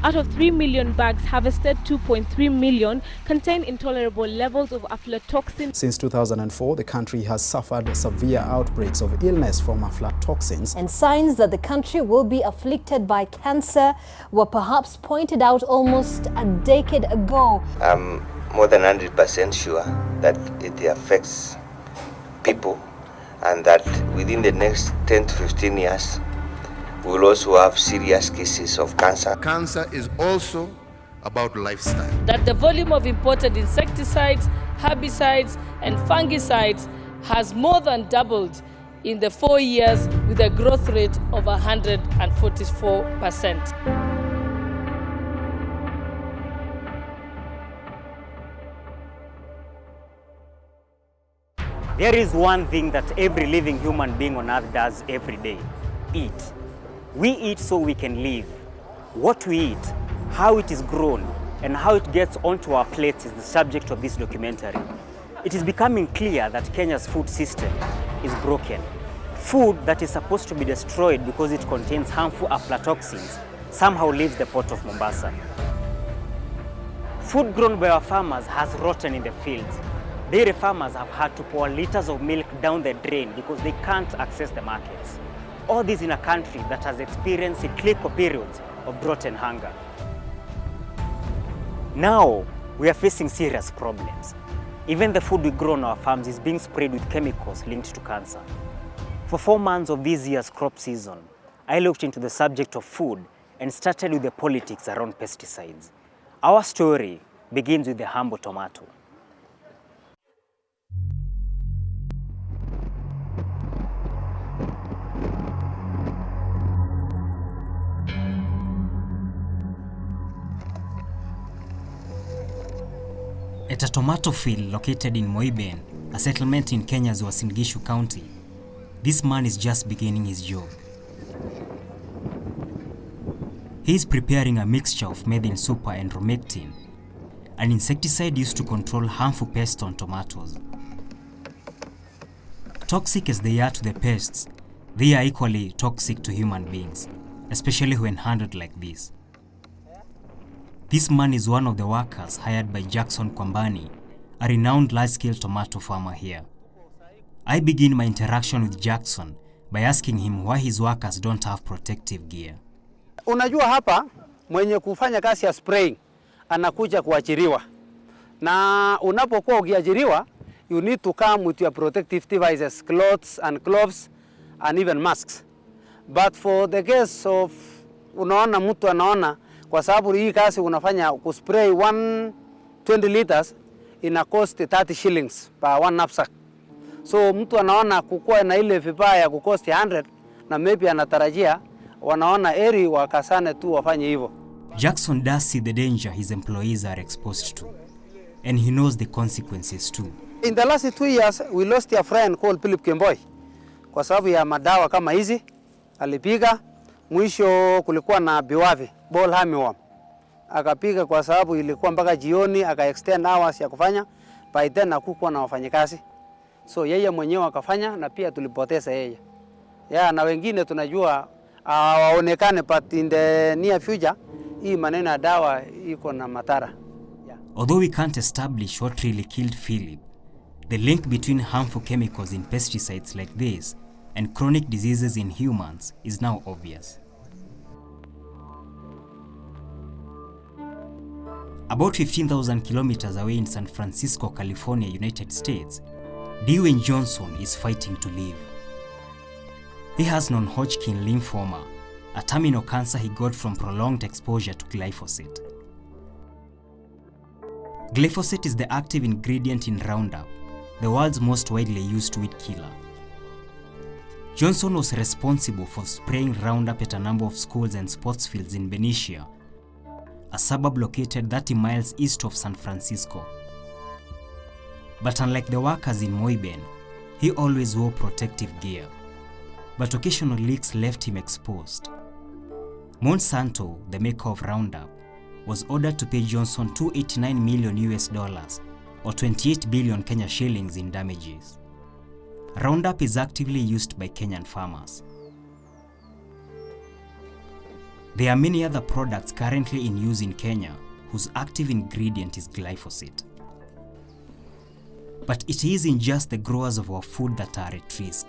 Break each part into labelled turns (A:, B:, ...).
A: Out of 3 million bags harvested, 2.3 million contain intolerable levels of aflatoxin.
B: Since 2004, the country has suffered severe outbreaks of illness from aflatoxins.
C: And signs that the country will be afflicted by cancer were perhaps pointed out almost a decade ago.
D: I'm more than 100% sure that it affects people, and that within the next 10 to 15 years, we will also have serious cases of cancer.
E: Cancer is also about lifestyle.
F: That the volume of imported insecticides, herbicides, and fungicides has more than doubled in the 4 years, with a growth rate of 144%.
G: There is one thing that every living human being on earth does every day: eat. We eat so we can live. What we eat, how it is grown, and how it gets onto our plates is the subject of this documentary. It is becoming clear that Kenya's food system is broken. Food that is supposed to be destroyed because it contains harmful aflatoxins somehow leaves the port of Mombasa. Food grown by our farmers has rotten in the fields. Dairy farmers have had to pour liters of milk down the drain because they can't access the markets. All this in a country that has experienced cyclical periods of drought and hunger. Now, we are facing serious problems. Even the food we grow on our farms is being sprayed with chemicals linked to cancer. For 4 months of this year's crop season, I looked into the subject of food and started with the politics around pesticides. Our story begins with the humble tomato. At a tomato field located in Moiben, a settlement in Kenya's Uasin Gishu County, this man is just beginning his job. He is preparing a mixture of methyl super and romectin, an insecticide used to control harmful pests on tomatoes. Toxic as they are to the pests, they are equally toxic to human beings, especially when handled like this. This man is one of the workers hired by Jackson Kwambani, a renowned large-scale tomato farmer here. I begin my interaction with Jackson by asking him why his workers don't have protective gear.
H: Unajua hapa mwenye kufanya kazi ya spraying anakuja kuajiriwa. Na unapokuwa ukiajiriwa, you need to come with your protective devices, clothes and gloves and even masks. But for the case of unaona mtu anaona kwa sababu hii kazi unafanya kuspray 120 liters ina cost 30 shillings per one knapsack. So mtu anaona kukua na ile vifaa ya kukost 100 na maybe anatarajia wanaona eri wakasane tu wafanye hivyo.
G: Jackson does see the danger his employees are exposed to, and he knows the consequences too.
H: In the last 2 years we lost a friend called Philip Kemboi kwa sababu ya madawa kama hizi alipiga. Mwisho kulikuwa na biwavi ball armyworm, akapiga kwa sababu ilikuwa mpaka jioni, aka extend hours ya kufanya, by then hakukuwa na wafanyikazi, so yeye mwenyewe akafanya na pia tulipoteza yeye. Na wengine tunajua waonekane, but in the near future hii maneno ya dawa iko na madhara.
G: Although we can't establish what really killed Philip, the link between harmful chemicals in pesticides like this and chronic diseases in humans is now obvious. About 15,000 kilometers away in San Francisco, California, United States, Dwayne Johnson is fighting to live. He has non-Hodgkin lymphoma, a terminal cancer he got from prolonged exposure to glyphosate. Glyphosate is the active ingredient in Roundup, the world's most widely used weed killer. Johnson was responsible for spraying Roundup at a number of schools and sports fields in Benicia, a suburb located 30 miles east of San Francisco. But unlike the workers in Moiben, he always wore protective gear. But occasional leaks left him exposed. Monsanto, the maker of Roundup, was ordered to pay Johnson $289 million, or 28 billion Kenya shillings in damages. Roundup is actively used by Kenyan farmers. There are many other products currently in use in Kenya whose active ingredient is glyphosate. But it isn't just the growers of our food that are at risk.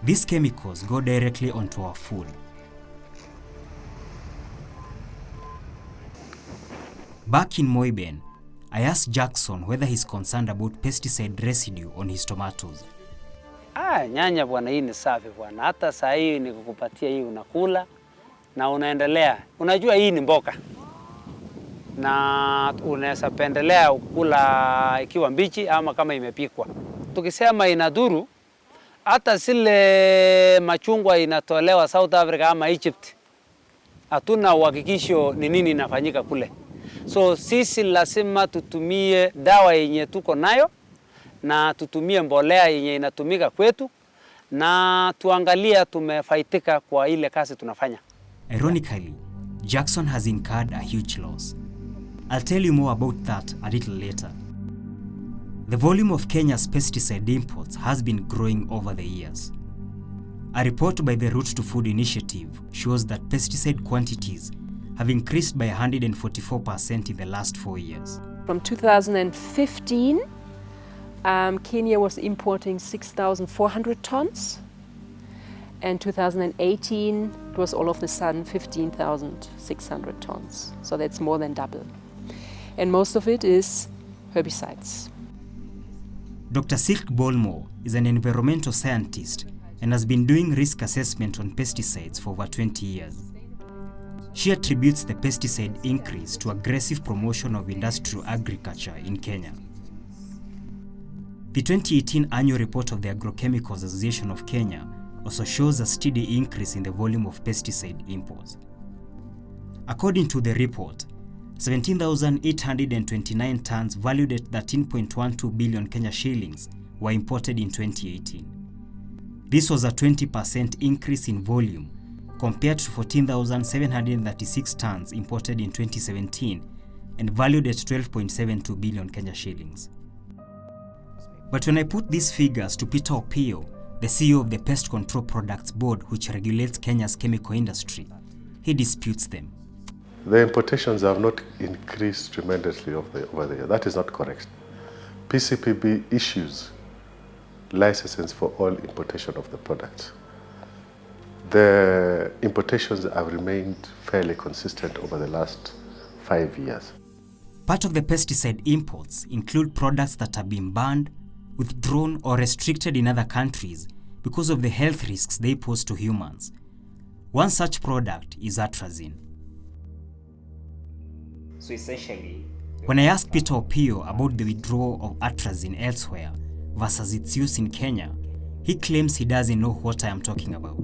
G: These chemicals go directly onto our food. Back in Moiben, I asked Jackson whether he's concerned about pesticide residue on his tomatoes.
H: Nyanya bwana, hii ni safi bwana. Hata saa hii nikukupatia hii unakula na unaendelea. Unajua hii ni mboga. Na unaweza pendelea kula ikiwa mbichi ama kama imepikwa. Tukisema inadhuru, hata zile machungwa inatolewa South Africa ama Egypt, hatuna uhakikisho ni nini inafanyika kule. So sisi lazima tutumie dawa yenye tuko nayo na tutumie mbolea yenye inatumika kwetu na tuangalia tumefaitika kwa ile kazi tunafanya.
G: Ironically, Jackson has incurred a huge loss. I'll tell you more about that a little later. The volume of Kenya's pesticide imports has been growing over the years. A report by the Route to Food Initiative shows that pesticide quantities have increased by 144% in the last 4 years.
I: From 2015, Kenya was importing 6,400 tons. And 2018, it was all of a sudden 15,600 tons. So that's more than double. And most of it is herbicides.
G: Dr. Silk Bolmo is an environmental scientist and has been doing risk assessment on pesticides for over 20 years. She attributes the pesticide increase to aggressive promotion of industrial agriculture in Kenya. The 2018 annual report of the Agrochemicals Association of Kenya also shows a steady increase in the volume of pesticide imports. According to the report, 17,829 tons valued at 13.12 billion Kenya shillings were imported in 2018. This was a 20% increase in volume compared to 14,736 tons imported in 2017 and valued at 12.72 billion Kenya shillings. But when I put these figures to Peter Opio, the CEO of the Pest Control Products Board, which regulates Kenya's chemical industry, he disputes them.
J: The importations have not increased tremendously over the year. That is not correct. PCPB issues licenses for all importation of the products. The importations have remained fairly consistent over the last 5 years.
G: Part of the pesticide imports include products that have been banned, withdrawn or restricted in other countries because of the health risks they pose to humans. One such product is atrazine.
K: So essentially,
G: when I asked Peter Opio about the withdrawal of atrazine elsewhere versus its use in Kenya, he claims he doesn't know what I am talking about.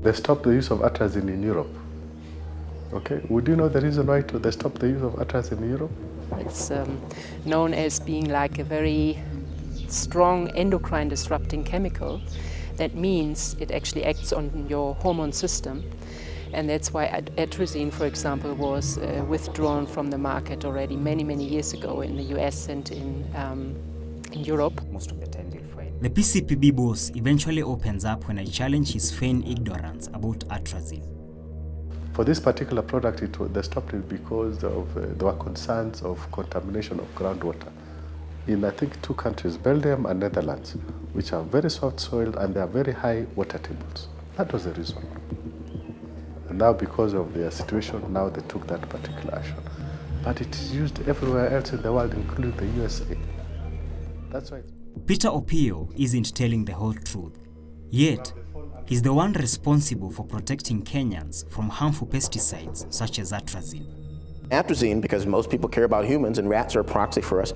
J: They stopped the use of atrazine in Europe. Okay, would you know the reason why they stopped the use of atrazine in Europe?
I: It's known as being like a very strong endocrine disrupting chemical. That means it actually acts on your hormone system. And that's why atrazine, for example, was withdrawn from the market already many, many years ago in the US and in Europe.
K: most of the time they'll find.
G: The PCPB boss eventually opens up when I challenge his feigned ignorance about atrazine.
J: For this particular product, they stopped it because there were concerns of contamination of groundwater in, I think, 2 countries, Belgium and Netherlands, which are very soft soiled and they are very high water tables. That was the reason. And now, because of their situation, now they took that particular action. But it is used everywhere else in the world, including the USA. That's why.
G: Peter Opio isn't telling the whole truth. Yet, he's the one responsible for protecting Kenyans from harmful pesticides such as atrazine.
L: Atrazine, because most people care about humans and rats are a proxy for us,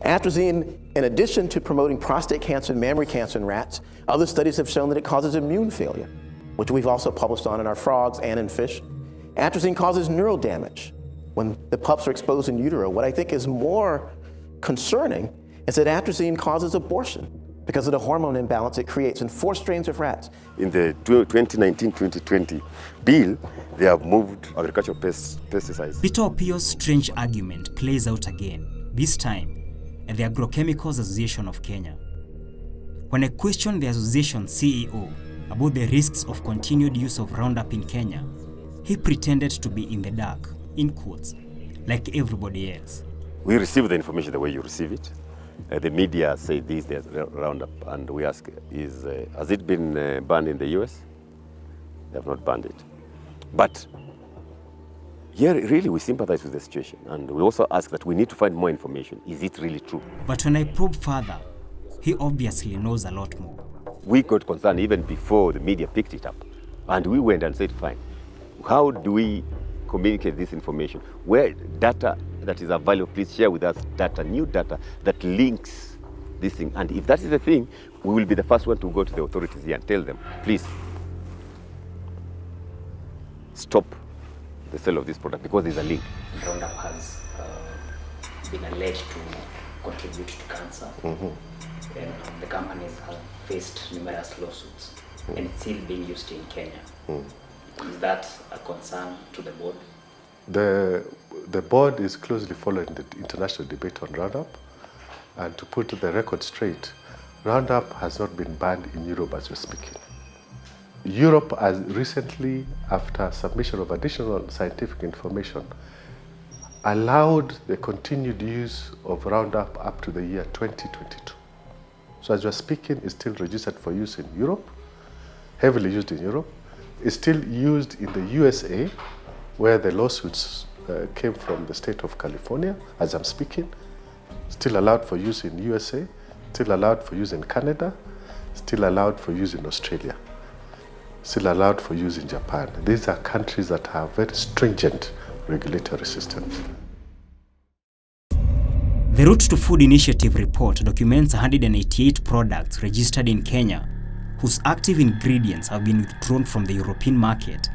L: atrazine, in addition to promoting prostate cancer and mammary cancer in rats, other studies have shown that it causes immune failure, which we've also published on in our frogs and in fish. Atrazine causes neural damage when the pups are exposed in utero. What I think is more concerning is that atrazine causes abortion because of the hormone imbalance it creates in 4 strains of rats.
M: In the 2019-2020 bill, they have moved agricultural pesticides.
G: Peter Opio's strange argument plays out again, this time at the Agrochemicals Association of Kenya. When I questioned the association's CEO about the risks of continued use of Roundup in Kenya, he pretended to be in the dark, in quotes, like everybody else.
M: We receive the information the way you receive it. The media say this, there's Roundup, and we ask, has it been banned in the US? They have not banned it. But here, really, we sympathize with the situation, and we also ask that we need to find more information. Is it really true?
G: But when I probe further, he obviously knows a lot more.
M: We got concerned even before the media picked it up, and we went and said, fine, how do we communicate this information? Where data that is available, please share with us data, new data that links this thing. And if that is the thing, we will be the first one to go to the authorities here and tell them, please, stop the sale of this product because there's a link.
K: Roundup has been alleged to contribute to cancer. And the companies have faced numerous lawsuits, and it's still being used in Kenya. Is that a concern to the board?
J: The board is closely following the international debate on Roundup, and to put the record straight, Roundup has not been banned in Europe as we're speaking. Europe has recently, after submission of additional scientific information, allowed the continued use of Roundup up to the year 2022. So as we're speaking, it's still registered for use in Europe, heavily used in Europe. It's still used in the USA, where the lawsuits came from the state of California, as I'm speaking. Still allowed for use in USA, still allowed for use in Canada, still allowed for use in Australia, still allowed for use in Japan. These are countries that have very stringent regulatory systems.
G: The Route to Food Initiative report documents 188 products registered in Kenya whose active ingredients have been withdrawn from the European market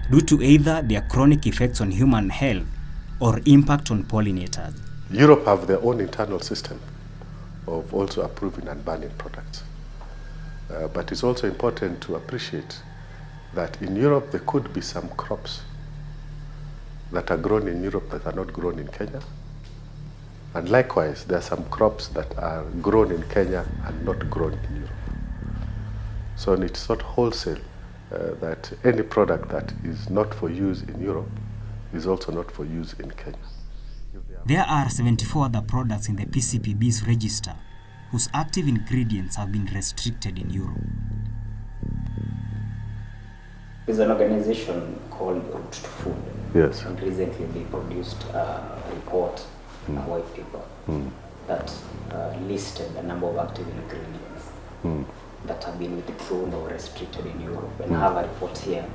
G: due to either their chronic effects on human health or impact on pollinators.
J: Europe have their own internal system of also approving and banning products. But it's also important to appreciate that in Europe there could be some crops that are grown in Europe that are not grown in Kenya. And likewise, there are some crops that are grown in Kenya and not grown in Europe. So it's not wholesale that any product that is not for use in Europe is also not for use in Kenya.
G: There are 74 other products in the PCPB's register whose active ingredients have been restricted in Europe.
K: There's an organization called Route to Food.
J: Yes.
K: And recently they produced a report, a white paper, that listed a number of active ingredients that have been withdrawn or restricted in Europe. And I have a report here.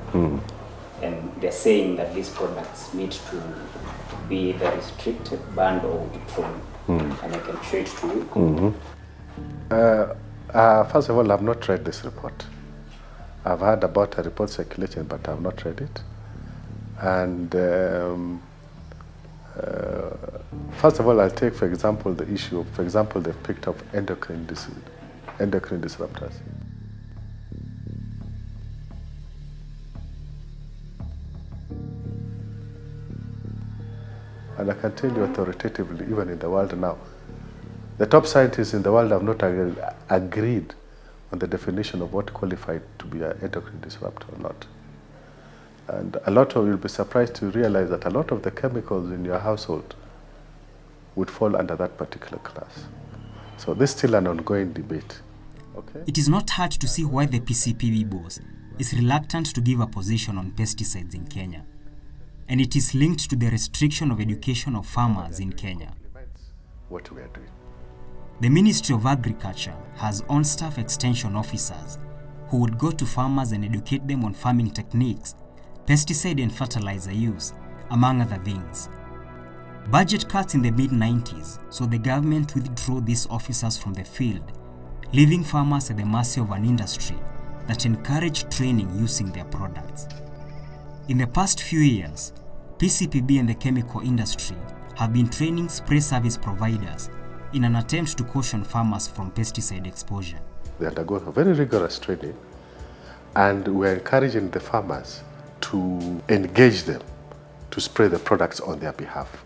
K: And they're saying that these products need to be either restricted, banned, or withdrawn. And I can show it to you.
J: First of all, I've not read this report. I've heard about a report circulating, but I've not read it. And first of all, I'll take, for example, the issue of, for example, they've picked up endocrine disruptors. And I can tell you authoritatively, even in the world now, the top scientists in the world have not agreed on the definition of what qualified to be an endocrine disruptor or not. And a lot of, you'll be surprised to realize that a lot of the chemicals in your household would fall under that particular class. So this is still an ongoing debate. Okay?
G: It is not hard to see why the PCPB boss is reluctant to give a position on pesticides in Kenya. And it is linked to the restriction of education of farmers in Kenya.
J: What we are doing.
G: The Ministry of Agriculture has on-staff extension officers who would go to farmers and educate them on farming techniques, pesticide and fertilizer use, among other things. Budget cuts in the mid-90s, so the government withdrew these officers from the field, leaving farmers at the mercy of an industry that encouraged training using their products. In the past few years, PCPB and the chemical industry have been training spray service providers in an attempt to caution farmers from pesticide exposure.
J: They undergo a very rigorous training, and we're encouraging the farmers to engage them to spray the products on their behalf.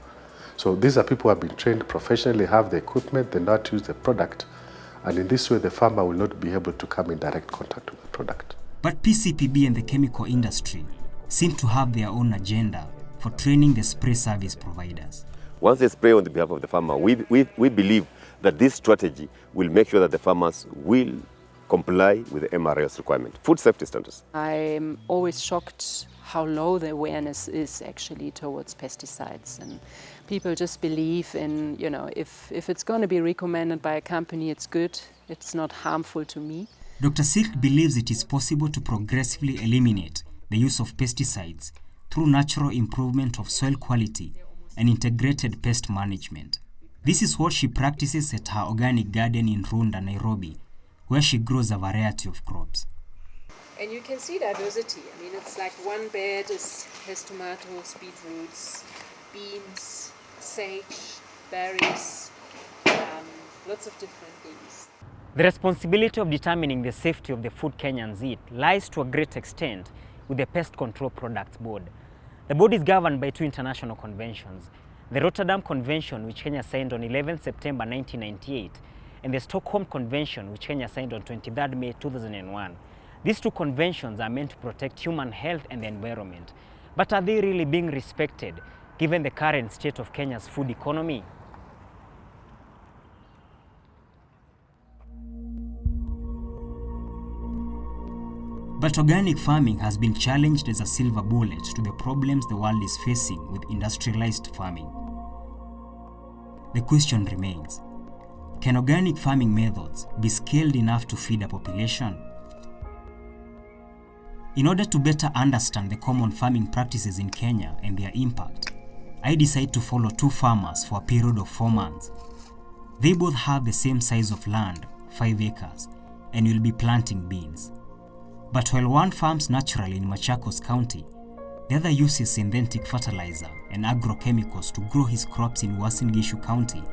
J: So these are people who have been trained professionally, have the equipment, they know how to use the product, and in this way the farmer will not be able to come in direct contact with the product.
G: But PCPB and the chemical industry seem to have their own agenda for training the spray service providers.
M: Once they spray on the behalf of the farmer, we believe that this strategy will make sure that the farmers will comply with the MRS requirement, food safety standards.
I: I'm always shocked how low the awareness is actually towards pesticides, and people just believe in, you know, if it's going to be recommended by a company, it's good, it's not harmful to me.
G: Dr. Silk believes it is possible to progressively eliminate the use of pesticides through natural improvement of soil quality and integrated pest management. This is what she practices at her organic garden in Runda, Nairobi, where she grows a variety of crops.
I: And you can see diversity. I mean, it's like one bed has tomatoes, beetroots, beans, sage, berries, lots of different things.
N: The responsibility of determining the safety of the food Kenyans eat lies to a great extent with the Pest Control Products Board. The board is governed by 2 international conventions, the Rotterdam Convention, which Kenya signed on 11 September 1998, and the Stockholm Convention, which Kenya signed on 23 May 2001. These 2 conventions are meant to protect human health and the environment. But are they really being respected, given the current state of Kenya's food economy?
G: But organic farming has been challenged as a silver bullet to the problems the world is facing with industrialized farming. The question remains, can organic farming methods be scaled enough to feed a population? In order to better understand the common farming practices in Kenya and their impact, I decided to follow 2 farmers for a period of 4 months. They both have the same size of land, 5 acres, and will be planting beans. But while one farms naturally in Machakos County, the other uses synthetic fertilizer and agrochemicals to grow his crops in Uasin Gishu County,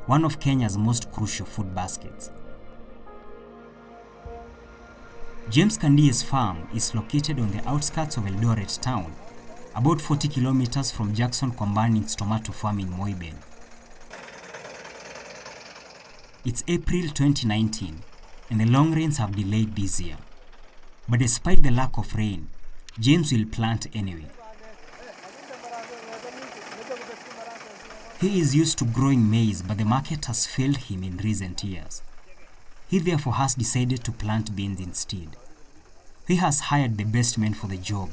G: one of Kenya's most crucial food baskets. James Kandiye's farm is located on the outskirts of Eldoret town, about 40 kilometers from Jackson Kwambani's tomato farm in Moiben. It's April 2019, and the long rains have delayed this year. But despite the lack of rain, James will plant anyway. He is used to growing maize, but the market has failed him in recent years. He therefore has decided to plant beans instead. He has hired the best men for the job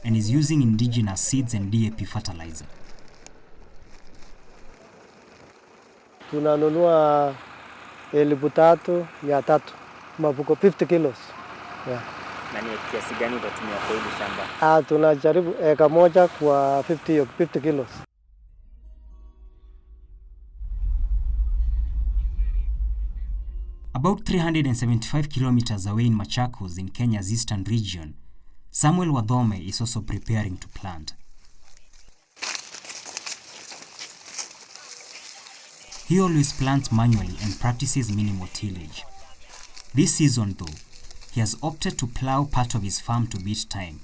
G: and is using indigenous seeds and DAP fertilizer.
O: Tunanunua 3,300 mavuko 50 kilos. Yeah.
N: Na ni kiasi gani utatumia kwa hili shamba?
O: Tunajaribu eka moja kwa 50 kilos.
G: About 375 kilometers away in Machakos in Kenya's eastern region, Samuel Wadhome is also preparing to plant. He always plants manually and practices minimal tillage. This season though, he has opted to plow part of his farm to beat time.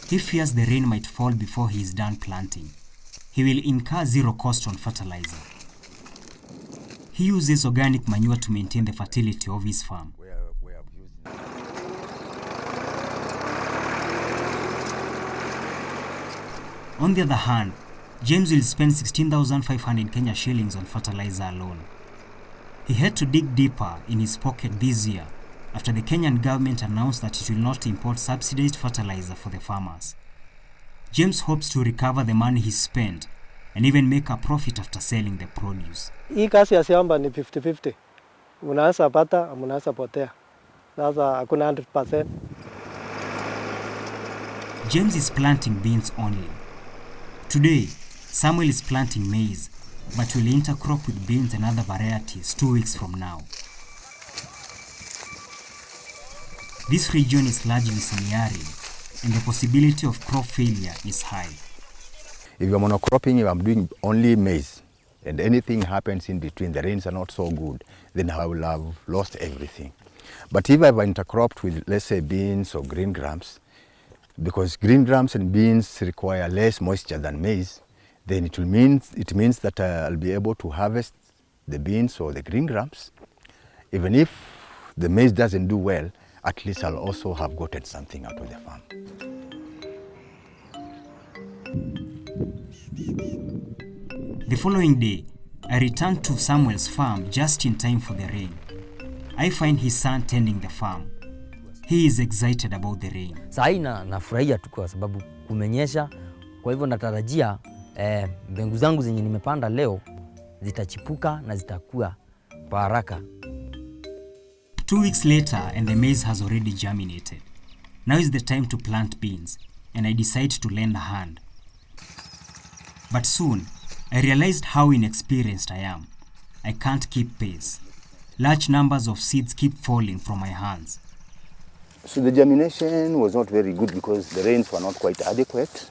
G: He fears the rain might fall before he is done planting. He will incur zero cost on fertilizer. He uses organic manure to maintain the fertility of his farm. On the other hand, James will spend 16,500 Kenya shillings on fertilizer alone. He had to dig deeper in his pocket this year after the Kenyan government announced that it will not import subsidized fertilizer for the farmers. James hopes to recover the money he spent and even make a profit after selling the produce.
O: Hii kazi ya shamba ni 50-50. Unaweza pata, unaweza potea. Sasa hakuna 100%.
G: James is planting beans only. Today, Samuel is planting maize, but will intercrop with beans and other varieties 2 weeks from now. This region is largely semi-arid, and the possibility of crop failure is high.
P: If you're monocropping, if I'm doing only maize, and anything happens in between, the rains are not so good, then I will have lost everything. But if I've intercropped with, let's say, beans or green grams, because green grams and beans require less moisture than maize, then it means that I'll be able to harvest the beans or the green grams, even if the maize doesn't do well, at least I'll also have gotten something out of the farm.
G: The following day, I returned to Samuel's farm just in time for the rain. I find his son tending the farm. He is excited about the rain.
Q: Saina nafurahia tu kwa sababu kumenyesha, kwa hivyo natarajia mbegu zangu zenye nimepanda leo zitachipuka na zitakuwa kwa haraka.
G: 2 weeks later and the maize has already germinated. Now is the time to plant beans and I decide to lend a hand. But soon, I realized how inexperienced I am. I can't keep pace. Large numbers of seeds keep falling from my hands.
R: So the germination was not very good because the rains were not quite adequate,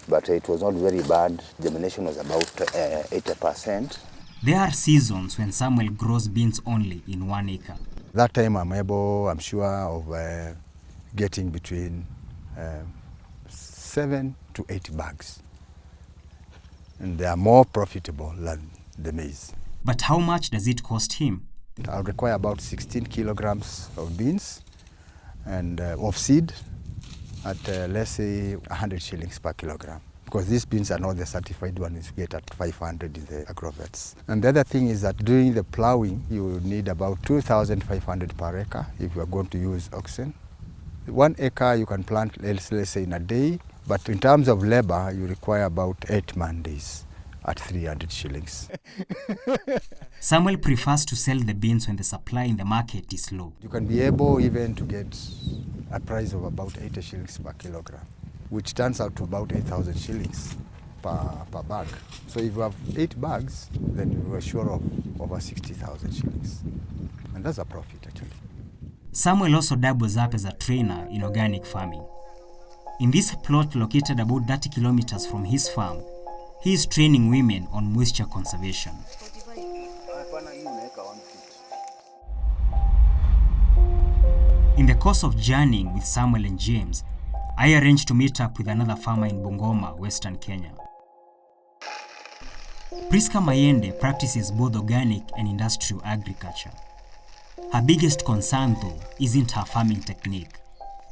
R: but it was not very bad. Germination was about 80%.
G: There are seasons when Samuel grows beans only in 1 acre.
P: That time I'm sure of getting between 7 to 8 bags. And they are more profitable than the maize.
G: But how much does it cost him?
P: I'll require about 16 kilograms of beans and of seed at let's say 100 shillings per kilogram. Because these beans are not the certified ones you get at 500 in the agrovets. And the other thing is that during the plowing, you need about 2,500 per acre if you are going to use oxen. 1 acre you can plant, let's say, in a day, but in terms of labor, you require about 8 man days at 300 shillings.
G: Samuel prefers to sell the beans when the supply in the market is low.
P: You can be able even to get a price of about 80 shillings per kilogram, which turns out to about 8,000 shillings per bag. So if you have 8 bags, then you are sure of over 60,000 shillings. And that's a profit, actually.
G: Samuel also doubles up as a trainer in organic farming. In this plot located about 30 kilometers from his farm, he is training women on moisture conservation. In the course of journeying with Samuel and James, I arranged to meet up with another farmer in Bungoma, Western Kenya. Priska Mayende practices both organic and industrial agriculture. Her biggest concern, though, isn't her farming technique,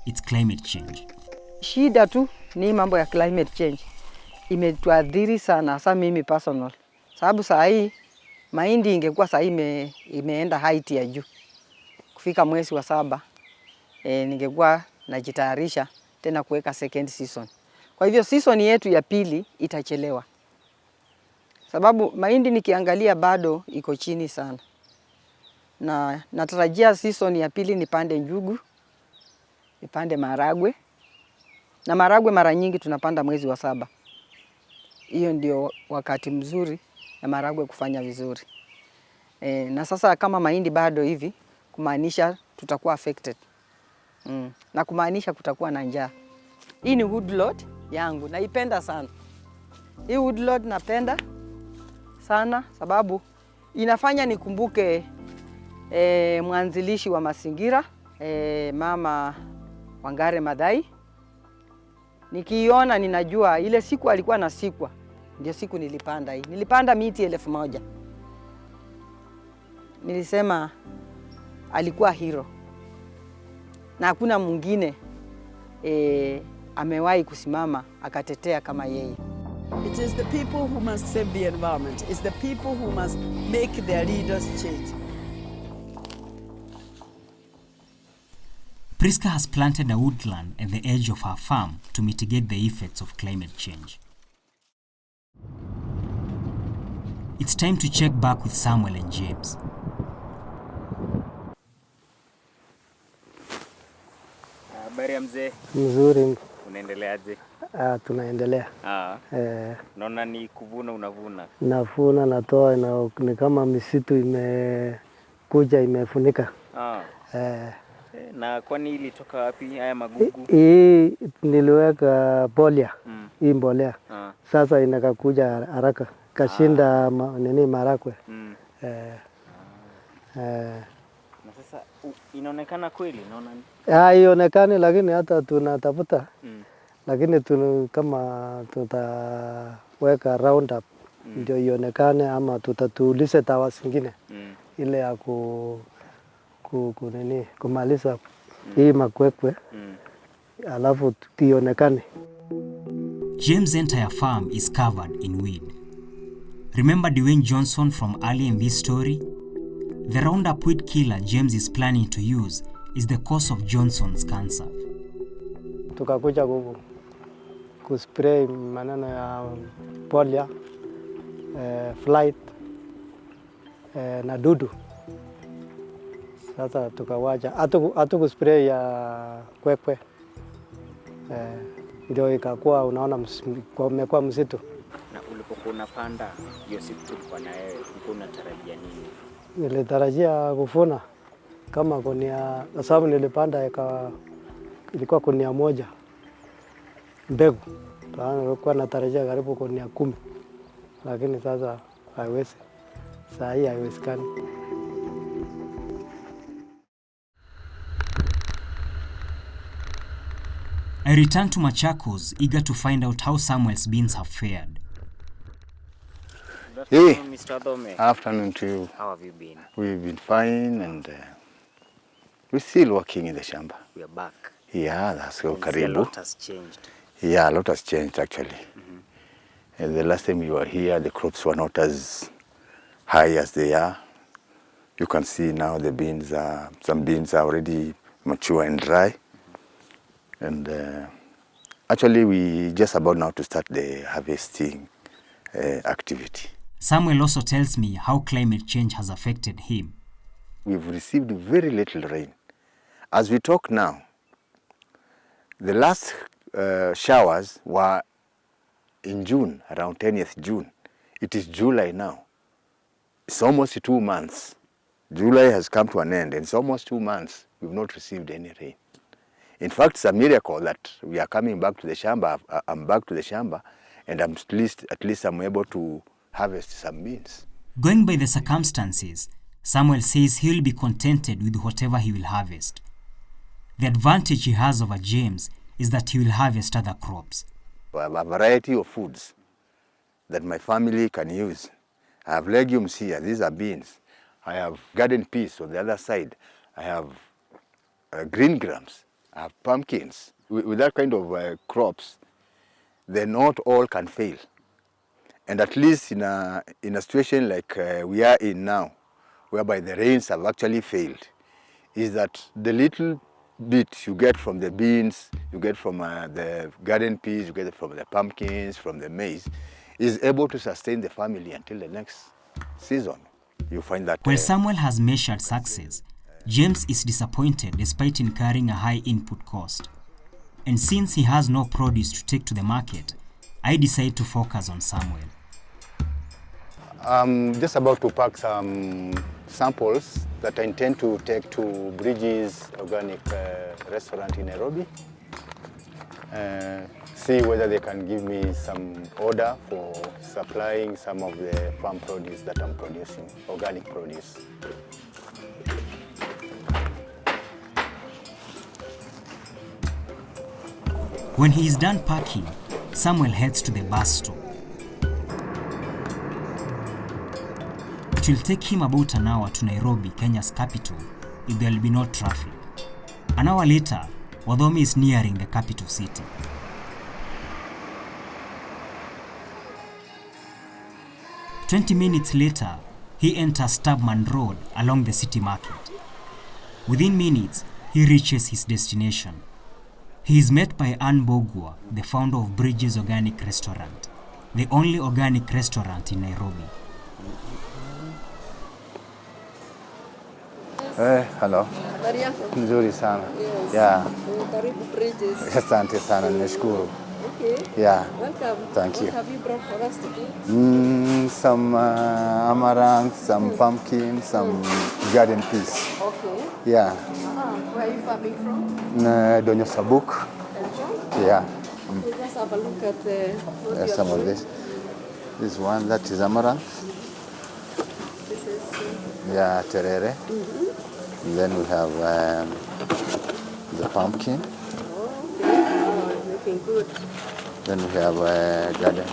G: it's climate change.
S: Shida tu ni mambo ya climate change. Imetuadhiri sana, hasa mimi personal. Sababu saa hii mahindi ingekuwa saa hii imeenda height ya juu. Kufika mwezi wa 7, ningekuwa najitayarisha tena kuweka second season. Kwa hivyo season yetu ya pili itachelewa. Sababu mahindi nikiangalia bado iko chini sana. Na natarajia season ya pili nipande njugu, nipande maharagwe. Na maharagwe mara nyingi tunapanda mwezi wa 7. Hiyo ndio wakati mzuri ya maharagwe kufanya vizuri. Na sasa kama mahindi bado hivi, kumaanisha tutakuwa affected. Na kumaanisha kutakuwa na njaa. Hii ni woodlot yangu, naipenda sana. Hii woodlot napenda sana sababu inafanya nikumbuke mwanzilishi wa mazingira, Mama Wangare Maathai. Nikiona ninajua ile siku alikuwa na sikwa, ndio siku nilipanda hii. Nilipanda miti 1000. Nilisema alikuwa hero. Na hakuna mwingine amewahi kusimama akatetea kama yeye.
T: It is the people who must save the environment. It's the people who must make their leaders change.
G: Priska has planted a woodland at the edge of her farm to mitigate the effects of climate change. It's time to check back with Samuel and James.
N: Habari ya mzee?
O: Mzuri.
N: Unaendeleaje?
O: Tunaendelea.
N: Naona ni kuvuna unavuna.
O: Navuna natoa ni kama misitu imekuja imefunika.
N: Na kwani ilitoka wapi haya magugu?
O: Hii niliweka mbolea. Hii mbolea. Sasa inakakuja haraka. Kashinda marakwe.
N: Na sasa inaonekana kweli naona ni?
O: Ionekane lakini hata tunatafuta. Lakini kama tutaweka round up ndio ionekane ama tutatuulize dawa zingine ile ya kumaliza hii makwekwe alafu tionekane.
G: James' entire farm is covered in weed. Remember Dwayne Johnson from earlier in this story? The Roundup weed killer James is planning to use is the cause of Johnson's cancer.
O: Tukakuja kuspray maneno ya polio, flight na dudu. Sasa tukawacha hatukuspray ya kwekwe, ndio ikakuwa unaona umekuwa msitu.
K: Na ulipokuwa unapanda hiyo siku tulikuwa na wewe, ulikuwa unatarajia nini?
O: Nilitarajia kuvuna kama gunia, kwa sababu nilipanda ilikuwa gunia moja mbegu. Nilikuwa natarajia karibu gunia 10, lakini sasa haiwezi. Saa hii haiwezekani.
G: I returned to Machakos, eager to find out how Samuel's beans have fared.
R: Hey,
K: Mr. Adome.
R: Afternoon to you.
K: How have you been?
R: We've been fine, and we're still working in the shamba.
K: We are back.
R: Yeah, that's so karibu.
K: A lot has changed.
R: Yeah, a lot has changed actually. The last time we were here, the crops were not as high as they are. You can see now the beans some beans are already mature and dry. And actually, we just about now to start the harvesting activity.
G: Samuel also tells me how climate change has affected him.
R: We've received very little rain. As we talk now, the last showers were in June, around 20th June. It is July now. It's almost 2 months. July has come to an end, and it's almost 2 months. We've not received any rain. In fact, it's a miracle that we are coming back to the shamba. I'm back to the shamba, and at least I'm able to harvest some beans.
G: Going by the circumstances, Samuel says he'll be contented with whatever he will harvest. The advantage he has over James is that he will harvest other crops.
R: I have a variety of foods that my family can use. I have legumes here. These are beans. I have garden peas on the other side. I have green grams. I have pumpkins. With that kind of crops, then not all can fail. And at least in a situation like we are in now, whereby the rains have actually failed, is that the little bit you get from the beans, you get from the garden peas, you get it from the pumpkins, from the maize, is able to sustain the family until the next season. You find that...
G: While Samuel has measured success, James is disappointed despite incurring a high input cost. And since he has no produce to take to the market, I decide to focus on Samuel.
R: I'm just about to pack some samples that I intend to take to Bridges Organic Restaurant in Nairobi. See whether they can give me some order for supplying some of the farm produce that I'm producing, organic produce.
G: When he is done packing, Samuel heads to the bus stop. It will take him about an hour to Nairobi, Kenya's capital, if there will be no traffic. An hour later, Wadhomi is nearing the capital city. "20 minutes later, he enters Tubman Road along the city market. Within minutes, he reaches his destination. He is met by Ann Bogwa, the founder of Bridges Organic Restaurant, the only organic restaurant in Nairobi.
R: Hello. Nzuri sana. Yeah.
U: Karibu Bridges.
R: Asante sana, nashukuru.
U: Okay.
R: Yeah.
U: Welcome.
R: Thank you.
U: What have you brought for us today?
R: Some amaranth, some pumpkin, some garden peas.
U: Okay.
R: Yeah.
U: Where are you farming from?
R: Donyo Sabuk. Yeah.
U: We'll just have a look at what
R: Some of this. This one, that is amaranth.
U: This is...
R: Yeah, terere. And then we have the pumpkin.
U: Oh, okay. Oh, it's looking good.
R: Then we have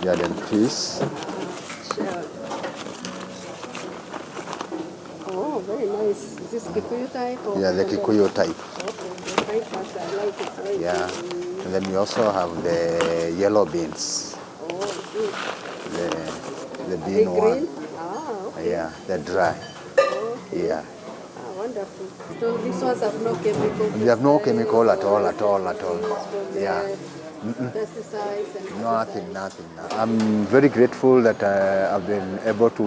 R: garden peas.
U: Sure. Oh, very nice. Is this Kikuyu type? Or
R: Yeah, the Kikuyu type.
U: Okay, the white ones I like it. Very
R: Yeah,
U: good.
R: and then we also have the yellow beans.
U: Oh, good.
R: The
U: Are
R: bean
U: they
R: one.
U: green? Ah, okay.
R: Yeah, they're dry.
U: Okay.
R: Yeah.
U: Ah, wonderful. So these ones have no chemical.
R: They have no
U: pesticides
R: chemical at
U: or
R: all, at all, at all.
U: from,
R: Yeah.
U: pesticides and
R: Nothing. I'm very grateful that I've been able to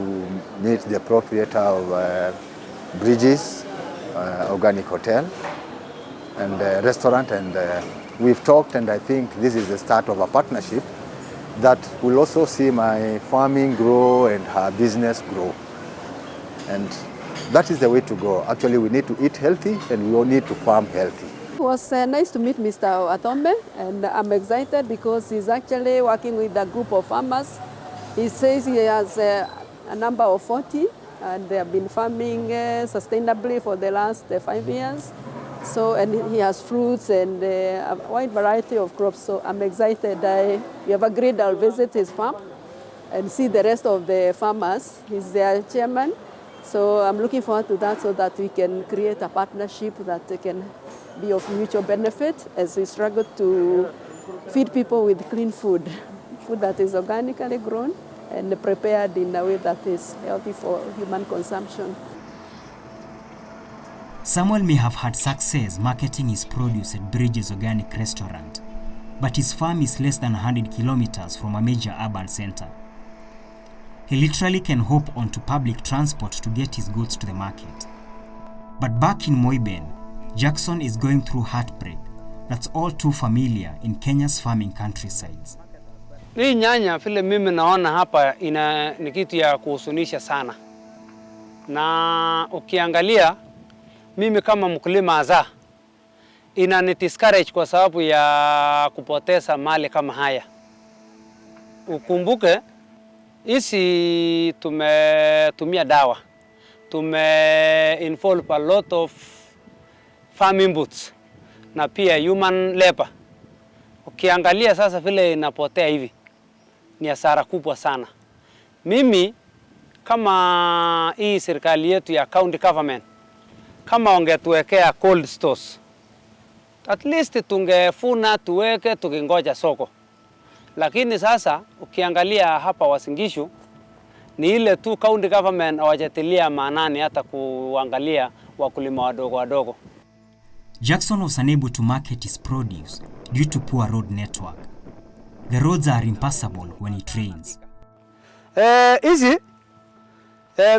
R: meet the proprietor of Bridges Organic Hotel and restaurant, and we've talked, and I think this is the start of a partnership that will also see my farming grow and her business grow. And that is the way to go. Actually, we need to eat healthy and we all need to farm healthy.
U: It was nice to meet Mr. Atombe, and I'm excited because he's actually working with a group of farmers. He says he has a number of 40, and they have been farming sustainably for the last 5 years. So, and he has fruits and a wide variety of crops. So I'm excited. We have agreed I'll visit his farm and see the rest of the farmers. He's their chairman. So I'm looking forward to that so that we can create a partnership that can be of mutual benefit as we struggle to feed people with clean food, food that is organically grown and prepared in a way that is healthy for human consumption.
G: Samuel may have had success marketing his produce at Bridges Organic Restaurant, but his farm is less than 100 kilometers from a major urban center. He literally can hop onto public transport to get his goods to the market. But back in Moiben, Jackson is going through heartbreak that's all too familiar in Kenya's farming countrysides.
H: Hii nyanya vile mimi naona hapa ni kitu ya kuhuzunisha sana. Na ukiangalia mimi kama mkulima hasa inani discourage kwa sababu ya kupoteza mali kama haya. Ukumbuke hizi tumetumia dawa. Involve a lot of farm inputs na pia human labor. Ukiangalia sasa vile inapotea hivi ni hasara kubwa sana. Mimi kama hii serikali yetu ya county government kama wangetuwekea cold stores, at least tungefuna tuweke tukingoja soko. Lakini sasa ukiangalia hapa Uasin Gishu ni ile tu county government hawajatilia maanani hata kuangalia wakulima wadogo.
G: Jackson was unable to market his produce due to poor road network. The roads are impassable when it rains.
H: Hizi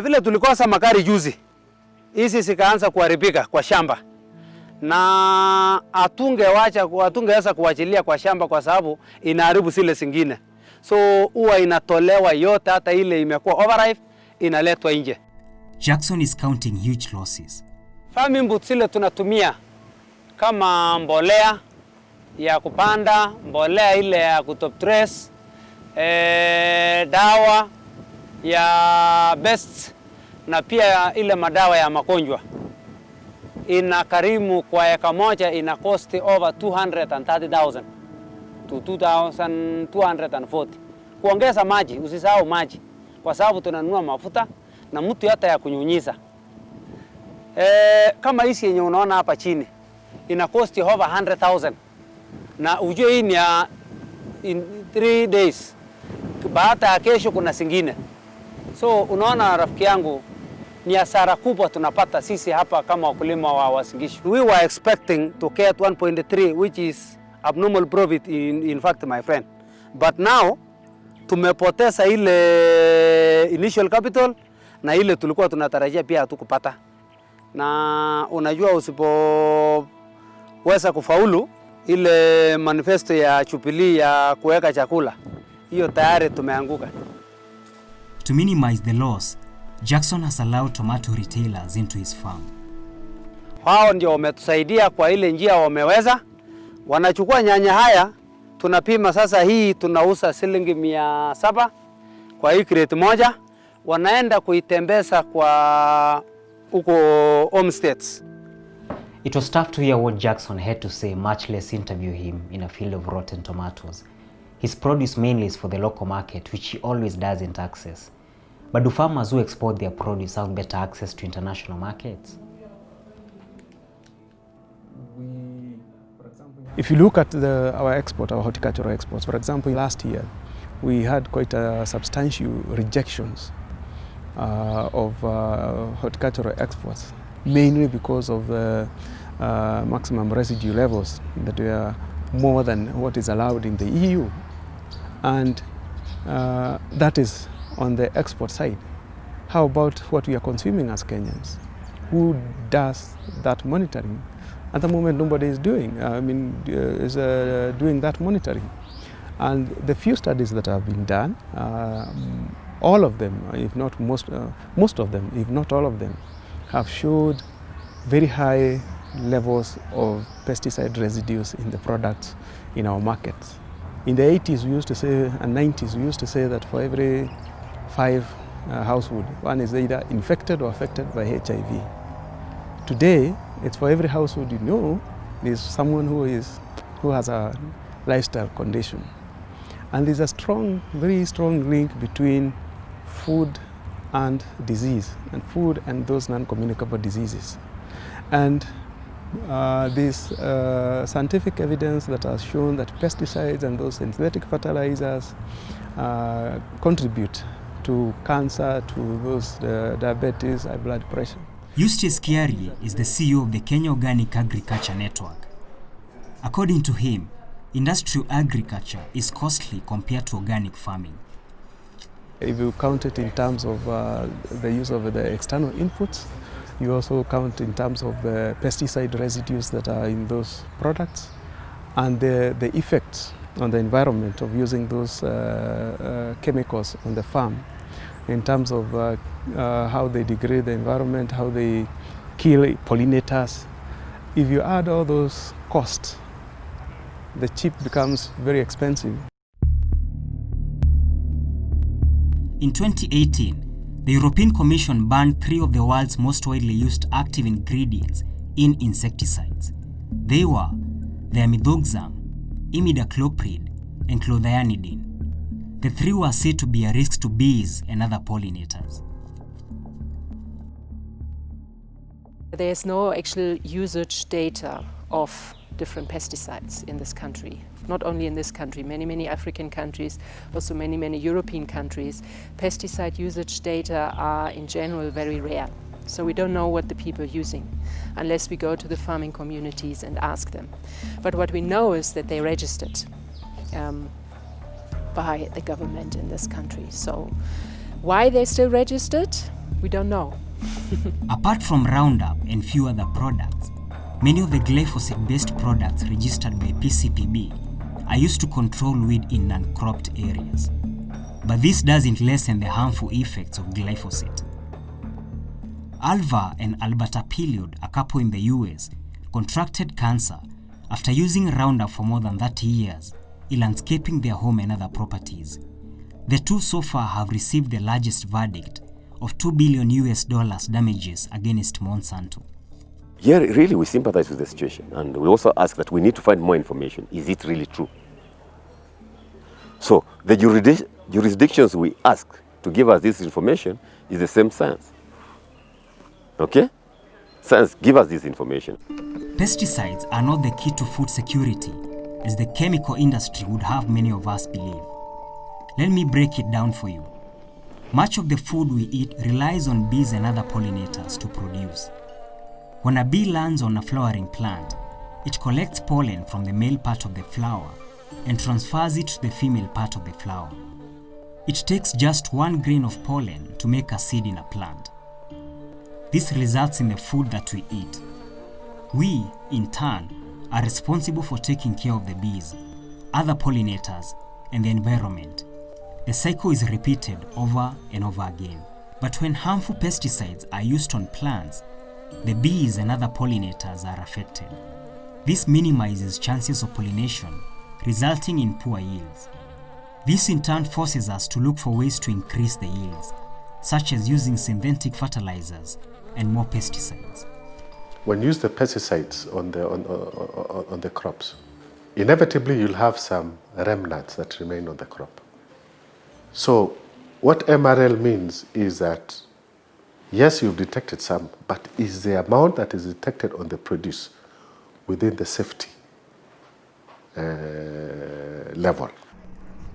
H: vile tulikosa magari juzi, hizi zikaanza kuharibika kwa shamba. Na hatungeweza kuachilia kwa shamba kwa sababu inaharibu zile zingine. So huwa inatolewa yote, hata ile imekuwa overripe inaletwa nje.
G: Jackson is counting huge losses.
H: Farm inputs zile tunatumia kama mbolea ya kupanda, mbolea ile ya kutop dress, dawa ya best na pia ile madawa ya magonjwa. Inakarimu kwa eka moja ina cost over 230,000 to 2,240. Kuongeza maji, usisahau maji kwa sababu tunanunua mafuta na mtu hata ya kunyunyiza. Kama hisi yenye unaona hapa chini ina cost over 100,000 na ujue hii ni ya in 3 days. Baada ya kesho kuna singine. So unaona rafiki yangu ni hasara kubwa tunapata sisi hapa kama wakulima wa Uasin Gishu. We were expecting to get 1.3 which is abnormal profit in fact my friend. But now tumepoteza ile initial capital na ile tulikuwa tunatarajia pia hatukupata. Na unajua usipoweza kufaulu ile manifesto ya Jubilee ya kuweka chakula, hiyo tayari tumeanguka.
G: To minimize the loss, Jackson has allowed tomato retailers into his farm.
H: Wao ndio wametusaidia kwa ile njia wameweza. Wanachukua nyanya haya, tunapima sasa hii tunauza shilingi 700 kwa hii crate moja. Wanaenda kuitembeza kwa huko homesteads.
N: It was tough to hear what Jackson had to say, much less interview him in a field of rotten tomatoes. His produce mainly is for the local market, which he always doesn't access.
G: But do farmers who export their produce have better access to international markets?
A: If you look at our horticultural exports, for example, last year, we had quite a substantial rejections of horticultural exports, mainly because of the maximum residue levels that were more than what is allowed in the EU. And that is on the export side. How about what we are consuming as Kenyans? Who does that monitoring? At the moment, nobody is doing. Doing that monitoring. And the few studies that have been done, all of them, if not most of them, if not all of them, have showed very high levels of pesticide residues in the products in our markets. In the 80s, we used to say, and 90s, we used to say that for every 5 households, one is either infected or affected by HIV. Today, it's for every household you know, there's someone who has a lifestyle condition. And there's a very strong link between food and disease, and food and those non-communicable diseases. And there's scientific evidence that has shown that pesticides and those synthetic fertilizers contribute to cancer, to those diabetes, high blood pressure.
G: Eustace Kiari is the CEO of the Kenya Organic Agriculture Network. According to him, industrial agriculture is costly compared to organic farming.
A: If you count it in terms of the use of the external inputs, you also count in terms of the pesticide residues that are in those products and the effects on the environment of using those chemicals on the farm, in terms of how they degrade the environment, how they kill pollinators. If you add all those costs, the chip becomes very expensive.
G: In 2018, the European Commission banned 3 of the world's most widely used active ingredients in insecticides. They were thiamethoxam, imidacloprid, and clothianidin. The 3 were said to be a risk to bees and other pollinators.
I: There's no actual usage data of different pesticides in this country. Not only in this country, many African countries, also many European countries. Pesticide usage data are in general very rare. So we don't know what the people are using unless we go to the farming communities and ask them. But what we know is that they're registered by the government in this country. So why they're still registered, we don't know.
G: Apart from Roundup and few other products, many of the glyphosate-based products registered by PCPB are used to control weed in non-cropped areas. But this doesn't lessen the harmful effects of glyphosate. Alva and Alberta Pilliod, a couple in the US, contracted cancer after using Roundup for more than 30 years in landscaping their home and other properties. The two so far have received the largest verdict of $2 billion damages against Monsanto.
M: Yeah, really, we sympathize with the situation, and we also ask that we need to find more information. Is it really true? So the jurisdictions we ask to give us this information is the same science. Okay? Science, give us this information.
G: Pesticides are not the key to food security, as the chemical industry would have many of us believe. Let me break it down for you. Much of the food we eat relies on bees and other pollinators to produce. When a bee lands on a flowering plant, it collects pollen from the male part of the flower and transfers it to the female part of the flower. It takes just 1 grain of pollen to make a seed in a plant. This results in the food that we eat. We, in turn, are responsible for taking care of the bees, other pollinators, and the environment. The cycle is repeated over and over again. But when harmful pesticides are used on plants, the bees and other pollinators are affected. This minimizes chances of pollination, resulting in poor yields. This in turn forces us to look for ways to increase the yields, such as using synthetic fertilizers and more pesticides.
J: When you use the pesticides on the crops, inevitably you'll have some remnants that remain on the crop. So What MRL means is that, yes, you've detected some, but is the amount that is detected on the produce within the safety level?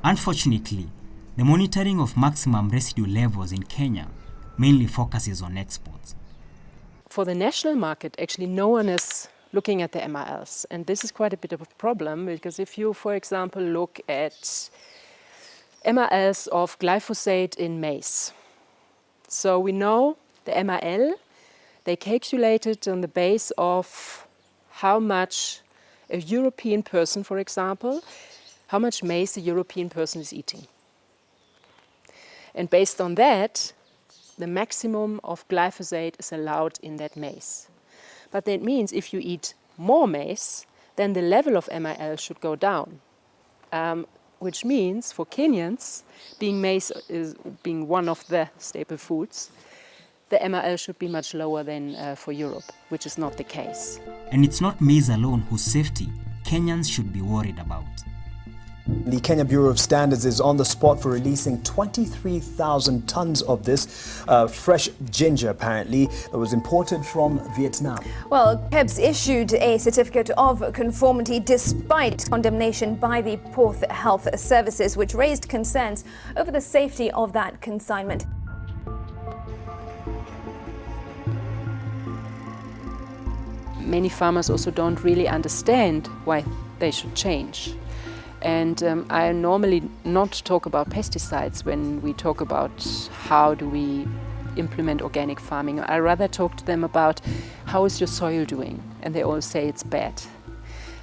G: Unfortunately, the monitoring of maximum residue levels in Kenya mainly focuses on exports.
I: For the national market, actually no one is looking at the MRLs. And this is quite a bit of a problem, because if you, for example, look at MRLs of glyphosate in maize. So we know the MRL, they calculate it on the base of how much a European person, for example, how much maize a European person is eating. And based on that, the maximum of glyphosate is allowed in that maize. But that means if you eat more maize, then the level of MRL should go down. Which means for Kenyans, maize being one of the staple foods, the MRL should be much lower than for Europe, which is not the case.
G: And it's not maize alone whose safety Kenyans should be worried about.
B: The Kenya Bureau of Standards is on the spot for releasing 23,000 tons of this fresh ginger, apparently, that was imported from Vietnam.
V: Well, KEBS issued a certificate of conformity despite condemnation by the Port Health Services, which raised concerns over the safety of that consignment.
I: Many farmers also don't really understand why they should change. And I normally not talk about pesticides when we talk about how do we implement organic farming. I rather talk to them about how is your soil doing, and they all say it's bad.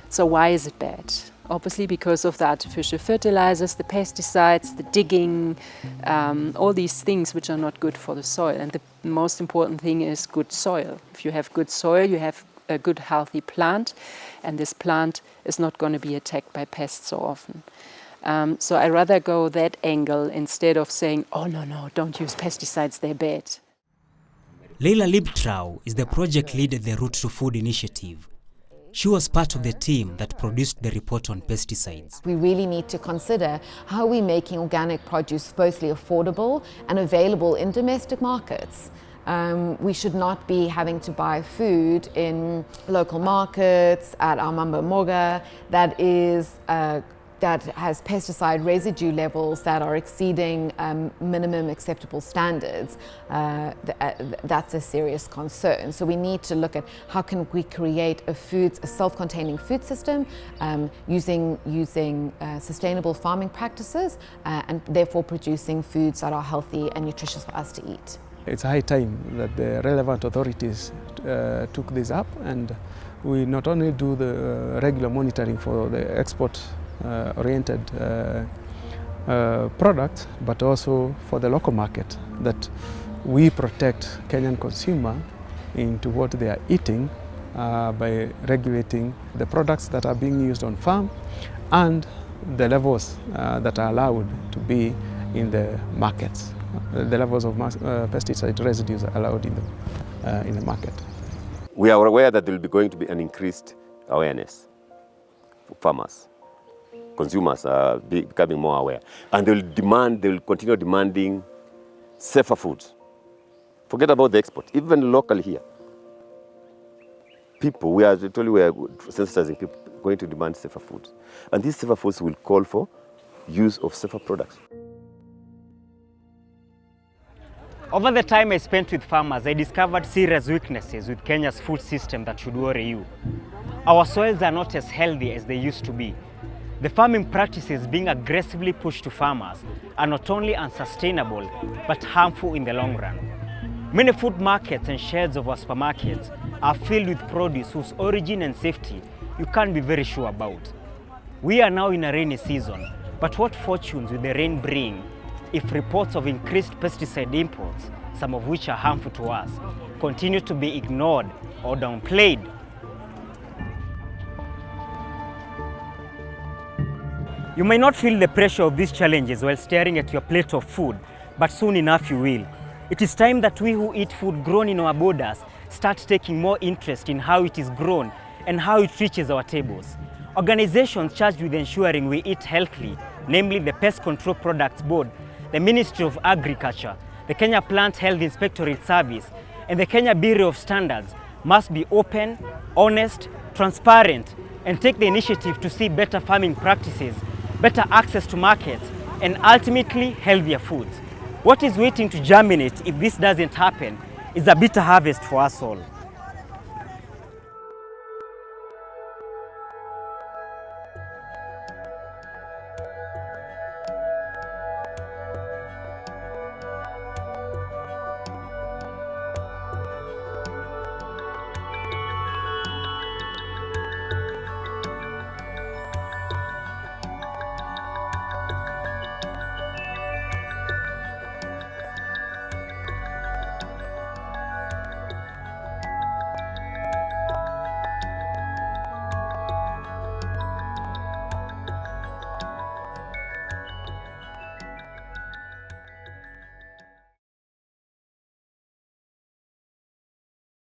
I: So why is it bad? Obviously because of the artificial fertilizers, the pesticides, the digging, all these things which are not good for the soil. And the most important thing is good soil. If you have good soil, you have a good healthy plant, and this plant is not going to be attacked by pests so often. So I rather go that angle instead of saying, oh no, don't use pesticides, they're bad.
G: Leila Libtrau is the project lead at the Route to Food initiative. She was part of the team that produced the report on pesticides.
W: We really need to consider how we're making organic produce both affordable and available in domestic markets. We should not be having to buy food in local markets at our Mamba Moga that has pesticide residue levels that are exceeding minimum acceptable standards. That's a serious concern. So we need to look at how can we create a self-containing food system using sustainable farming practices and therefore producing foods that are healthy and nutritious for us to eat.
A: It's high time that the relevant authorities took this up, and we not only do the regular monitoring for the export-oriented products, but also for the local market, that we protect Kenyan consumer into what they are eating by regulating the products that are being used on farm and the levels that are allowed to be in the markets. The levels of pesticide residues are allowed in the market.
M: We are aware that there will be going to be an increased awareness for farmers. Consumers are becoming more aware, and they will continue demanding safer foods. Forget about the export, even locally here. We are sensitizing people, going to demand safer foods. And these safer foods will call for use of safer products.
N: Over the time I spent with farmers, I discovered serious weaknesses with Kenya's food system that should worry you. Our soils are not as healthy as they used to be. The farming practices being aggressively pushed to farmers are not only unsustainable, but harmful in the long run. Many food markets and shelves of our supermarkets are filled with produce whose origin and safety you can't be very sure about. We are now in a rainy season, but what fortunes will the rain bring if reports of increased pesticide imports, some of which are harmful to us, continue to be ignored or downplayed? You may not feel the pressure of these challenges while staring at your plate of food, but soon enough you will. It is time that we who eat food grown in our borders start taking more interest in how it is grown and how it reaches our tables. Organizations charged with ensuring we eat healthily, namely the Pest Control Products Board, the Ministry of Agriculture, the Kenya Plant Health Inspectorate Service, and the Kenya Bureau of Standards must be open, honest, transparent, and take the initiative to see better farming practices, better access to markets, and ultimately healthier foods. What is waiting to germinate if this doesn't happen is a bitter harvest for us all.